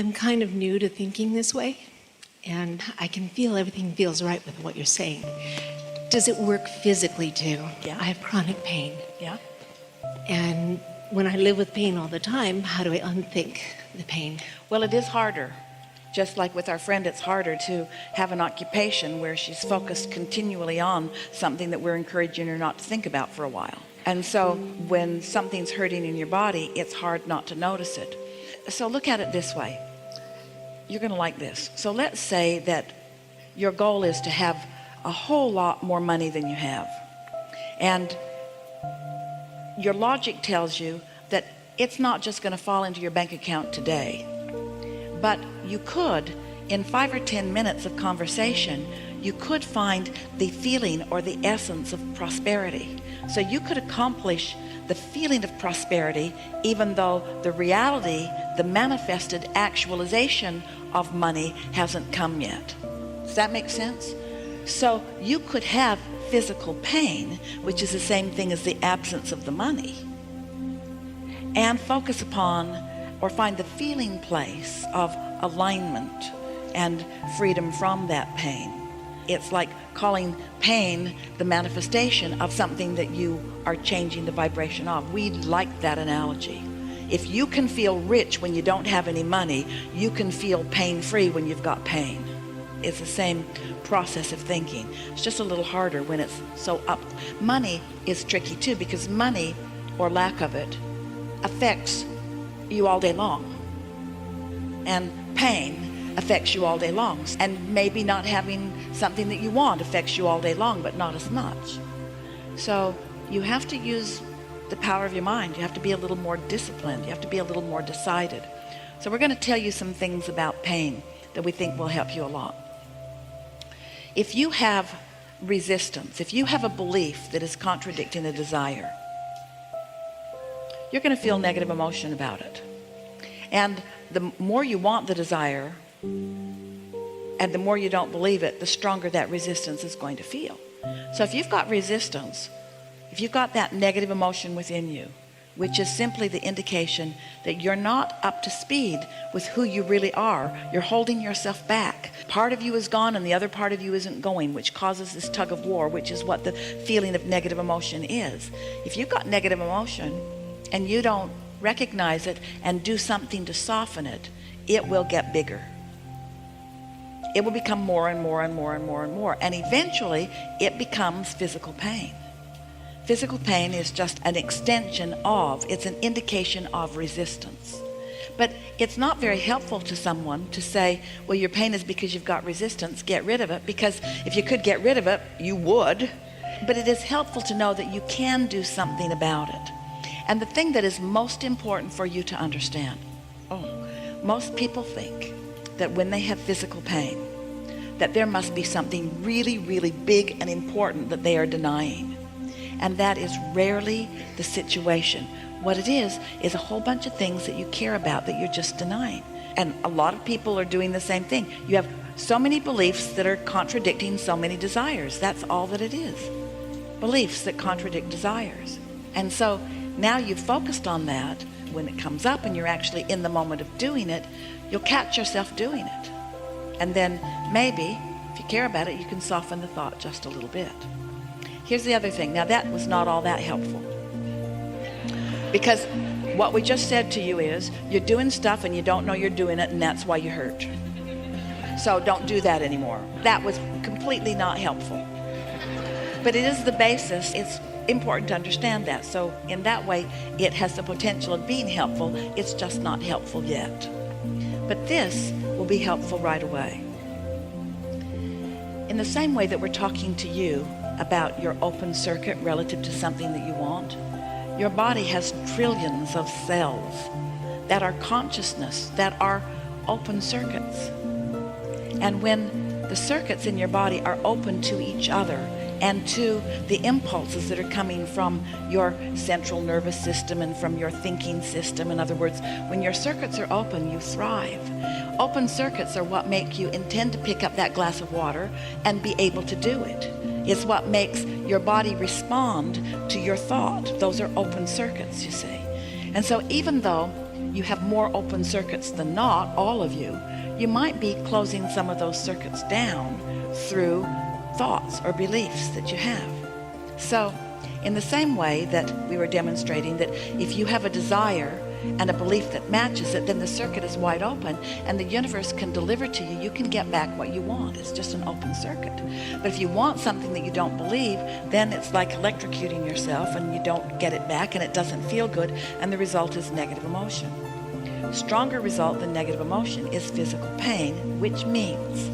I'm kind of new to thinking this way, and I can feel everything feels right with what you're saying. Does it work physically too? Yeah. I have chronic pain. Yeah. And when I live with pain all the time, how do I unthink the pain? Well, it is harder. Just like with our friend, it's harder to have an occupation where she's focused continually on something that we're encouraging her not to think about for a while. And so when something's hurting in your body, it's hard not to notice it. So look at it this way. You're going to like this. So let's say that your goal is to have a whole lot more money than you have. And your logic tells you that it's not just going to fall into your bank account today. But you could, in 5 or 10 minutes of conversation, you could find the feeling or the essence of prosperity. So you could accomplish the feeling of prosperity even though the reality, the manifested actualization of money hasn't come yet. Does that make sense? So you could have physical pain, which is the same thing as the absence of the money, and focus upon or find the feeling place of alignment and freedom from that pain. It's like calling pain the manifestation of something that you are changing the vibration of. We like that analogy. If you can feel rich when you don't have any money, you can feel pain-free when you've got pain. It's the same process of thinking. It's just a little harder when it's so up. Money is tricky too, because money, or lack of it, affects you all day long, and pain affects you all day long, and maybe not having something that you want affects you all day long, but not as much. So you have to use the power of your mind. You have to be a little more disciplined. You have to be a little more decided. So we're going to tell you some things about pain that we think will help you a lot. If you have resistance, if you have a belief that is contradicting a desire, you're going to feel negative emotion about it. And the more you want the desire and the more you don't believe it, the stronger that resistance is going to feel. So if you've got resistance, if you've got that negative emotion within you, which is simply the indication that you're not up to speed with who you really are, you're holding yourself back. Part of you is gone and the other part of you isn't going, which causes this tug of war, which is what the feeling of negative emotion is. If you've got negative emotion and you don't recognize it and do something to soften it, it will get bigger. It will become more and more and more and more and more, and eventually it becomes physical pain. Physical pain is just an extension of, it's an indication of resistance. But it's not very helpful to someone to say, well, your pain is because you've got resistance, get rid of it, because if you could get rid of it, you would. But it is helpful to know that you can do something about it. And the thing that is most important for you to understand, most people think that when they have physical pain, that there must be something really, really big and important that they are denying. And that is rarely the situation. What it is a whole bunch of things that you care about that you're just denying. And a lot of people are doing the same thing. You have so many beliefs that are contradicting so many desires. That's all that it is. Beliefs that contradict desires. And so now you've focused on that. When it comes up and you're actually in the moment of doing it, you'll catch yourself doing it. And then maybe, if you care about it, you can soften the thought just a little bit. Here's the other thing. Now that was not all that helpful. Because what we just said to you is, you're doing stuff and you don't know you're doing it, and that's why you hurt. So don't do that anymore. That was completely not helpful. But it is the basis. It's important to understand that. So in that way, it has the potential of being helpful. It's just not helpful yet. But this will be helpful right away. In the same way that we're talking to you about your open circuit relative to something that you want, your body has trillions of cells that are consciousness, that are open circuits. And when the circuits in your body are open to each other and to the impulses that are coming from your central nervous system and from your thinking system, in other words, when your circuits are open, you thrive. Open circuits are what make you intend to pick up that glass of water and be able to do it. It's what makes your body respond to your thought. Those are open circuits, you see. And so even though you have more open circuits than not, all of you, you might be closing some of those circuits down through thoughts or beliefs that you have. So in the same way that we were demonstrating that if you have a desire and a belief that matches it, then the circuit is wide open and the universe can deliver to you. You can get back what you want. It's just an open circuit. But if you want something that you don't believe, then it's like electrocuting yourself and you don't get it back and it doesn't feel good, and the result is negative emotion. Stronger result than negative emotion is physical pain, which means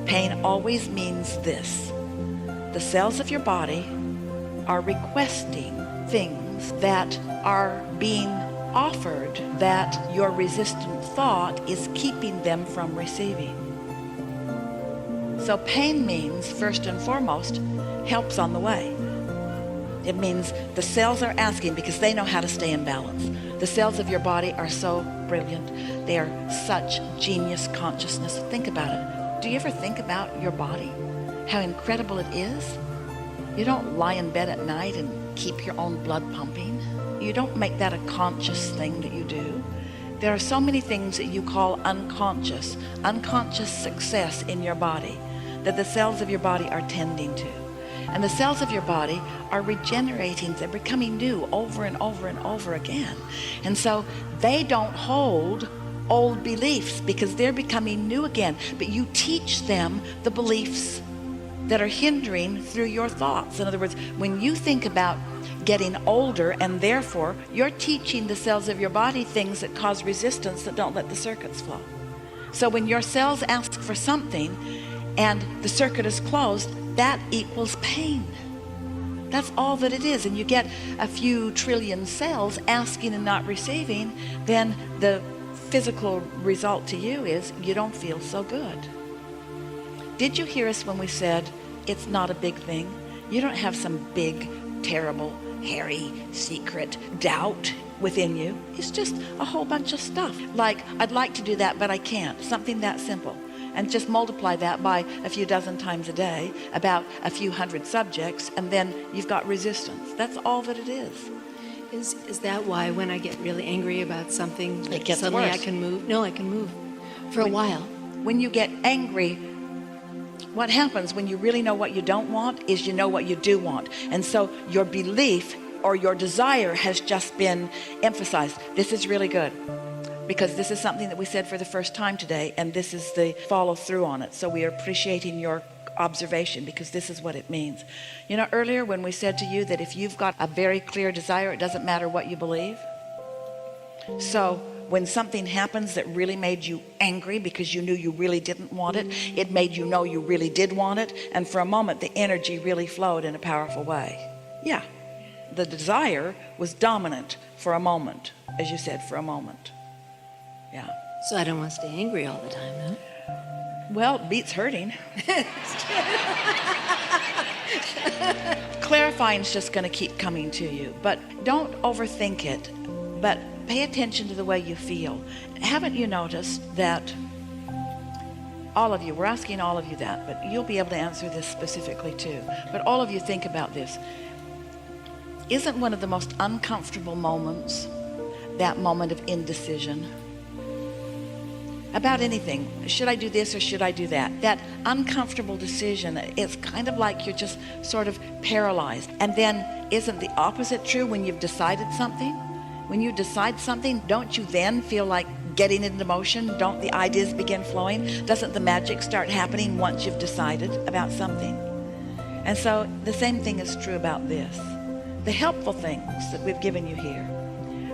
pain always means this: the cells of your body are requesting things that are being offered that your resistant thought is keeping them from receiving. So pain means, first and foremost, help's on the way. It means the cells are asking because they know how to stay in balance. The cells of your body are so brilliant. They are such genius consciousness. Think about it. Do you ever think about your body? How incredible it is? You don't lie in bed at night and keep your own blood pumping. You don't make that a conscious thing that you do. There are so many things that you call unconscious success in your body that the cells of your body are tending to. And the cells of your body are regenerating. They're becoming new over and over and over again. And so they don't hold old beliefs because they're becoming new again. But you teach them the beliefs that are hindering through your thoughts. In other words, when you think about getting older, and therefore you're teaching the cells of your body things that cause resistance that don't let the circuits flow. So when your cells ask for something and the circuit is closed, that equals pain. That's all that it is. And you get a few trillion cells asking and not receiving, then the physical result to you is you don't feel so good. Did you hear us when we said it's not a big thing? You don't have some big, terrible, hairy, secret doubt within you. It's just a whole bunch of stuff. Like, I'd like to do that, but I can't. Something that simple. And just multiply that by a few dozen times a day, about a few hundred subjects, and then you've got resistance. That's all that it is. Is that why when I get really angry about something, It gets suddenly worse. I can move? No, I can move for a while. When you get angry, what happens when you really know what you don't want is you know what you do want. And so your belief or your desire has just been emphasized. This is really good, because this is something that we said for the first time today, and this is the follow through on it. So we are appreciating your observation, because this is what it means. You know, earlier when we said to you that if you've got a very clear desire, it doesn't matter what you believe. So when something happens that really made you angry because you knew you really didn't want it, it made you know you really did want it, and for a moment the energy really flowed in a powerful way. Yeah, the desire was dominant for a moment, as you said, for a moment. Yeah. So I don't want to stay angry all the time, huh? Well, beats hurting. Clarifying's just going to keep coming to you, but don't overthink it, but pay attention to the way you feel. Haven't you noticed that all of you, we're asking all of you that, but you'll be able to answer this specifically too, but all of you think about this. Isn't one of the most uncomfortable moments that moment of indecision? About anything. Should I do this or should I do that? That uncomfortable decision, it's kind of like you're just sort of paralyzed. And then isn't the opposite true when you've decided something? When you decide something, don't you then feel like getting into motion? Don't the ideas begin flowing? Doesn't the magic start happening once you've decided about something? And so the same thing is true about this. The helpful things that we've given you here.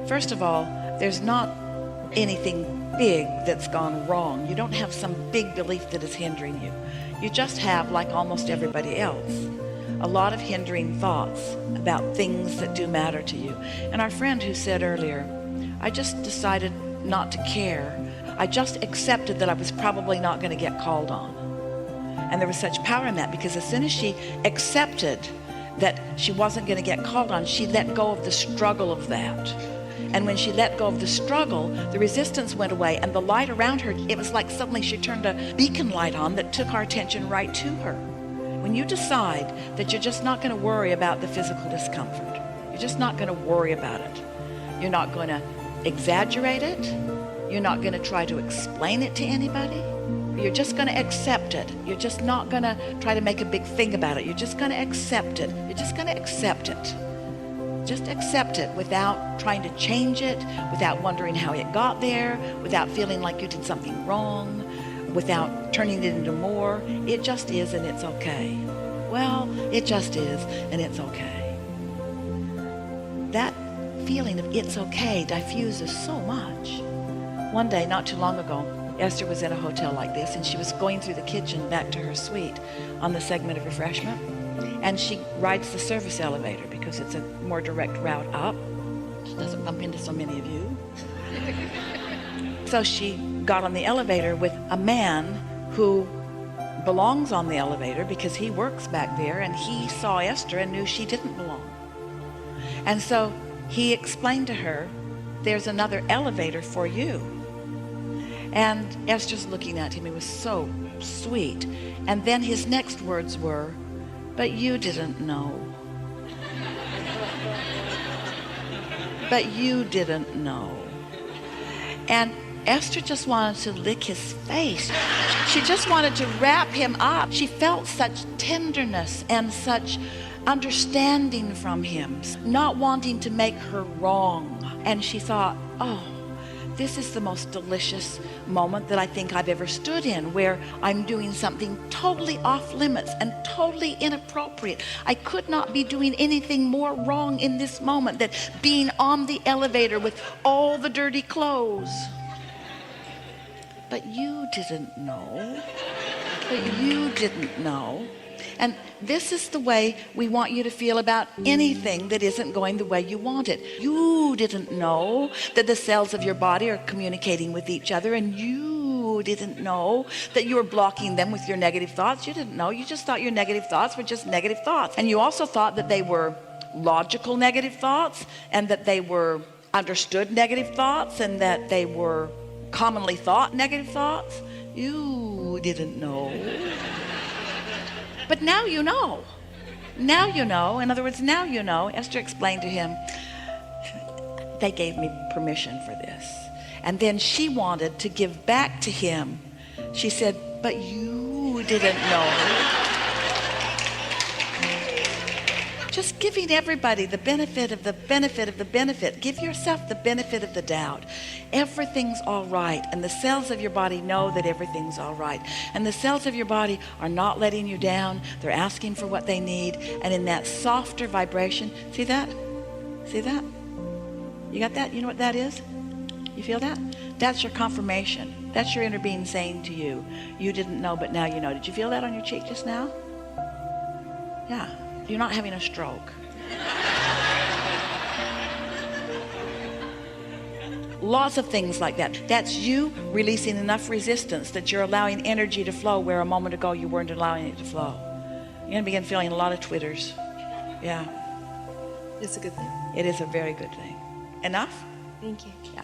First of all, there's not anything big that's gone wrong. You don't have some big belief that is hindering you. You just have, like almost everybody else, a lot of hindering thoughts about things that do matter to you. And our friend who said earlier, I just decided not to care. I just accepted that I was probably not going to get called on. And there was such power in that, because as soon as she accepted that she wasn't going to get called on, she let go of the struggle of that. And when she let go of the struggle, the resistance went away, and the light around her, it was like suddenly she turned a beacon light on that took our attention right to her. When you decide that you're just not going to worry about the physical discomfort, you're just not going to worry about it. You're not going to exaggerate it. You're not going to try to explain it to anybody. You're just going to accept it. You're just not going to try to make a big thing about it. You're just going to accept it. You're just going to accept it. Just accept it without trying to change it, without wondering how it got there, without feeling like you did something wrong, without turning it into more. It just is, and it's okay. Well, it just is, and it's okay. That feeling of it's okay diffuses so much. One day, not too long ago, Esther was in a hotel like this, and she was going through the kitchen back to her suite on the segment of refreshment, and she rides the service elevator because it's a more direct route up. She doesn't bump into so many of you. So she got on the elevator with a man who belongs on the elevator because he works back there, and he saw Esther and knew she didn't belong. And so he explained to her, there's another elevator for you. And Esther's looking at him. It was so sweet. And then his next words were, but you didn't know. But you didn't know. And Esther just wanted to lick his face. She just wanted to wrap him up. She felt such tenderness and such understanding from him, not wanting to make her wrong. And she thought, oh, this is the most delicious moment that I think I've ever stood in, where I'm doing something totally off limits and totally inappropriate. I could not be doing anything more wrong in this moment than being on the elevator with all the dirty clothes. But you didn't know. But you didn't know. And this is the way we want you to feel about anything that isn't going the way you want it. You didn't know that the cells of your body are communicating with each other, and you didn't know that you were blocking them with your negative thoughts. You didn't know. You just thought your negative thoughts were just negative thoughts. And you also thought that they were logical negative thoughts, and that they were understood negative thoughts, and that they were commonly thought negative thoughts. You didn't know. But now you know. Now you know. In other words, now you know. Esther explained to him, they gave me permission for this. And then she wanted to give back to him. She said, but you didn't know. Just giving everybody the benefit of the benefit of the benefit. Give yourself the benefit of the doubt. Everything's all right. And the cells of your body know that everything's all right. And the cells of your body are not letting you down. They're asking for what they need. And in that softer vibration, see that? See that? You got that? You know what that is? You feel that? That's your confirmation. That's your inner being saying to you, you didn't know, but now you know. Did you feel that on your cheek just now? Yeah. You're not having a stroke. Lots of things like that. That's you releasing enough resistance that you're allowing energy to flow where a moment ago you weren't allowing it to flow. You're going to begin feeling a lot of twitters. Yeah. It's a good thing. It is a very good thing. Enough? Thank you. Yeah.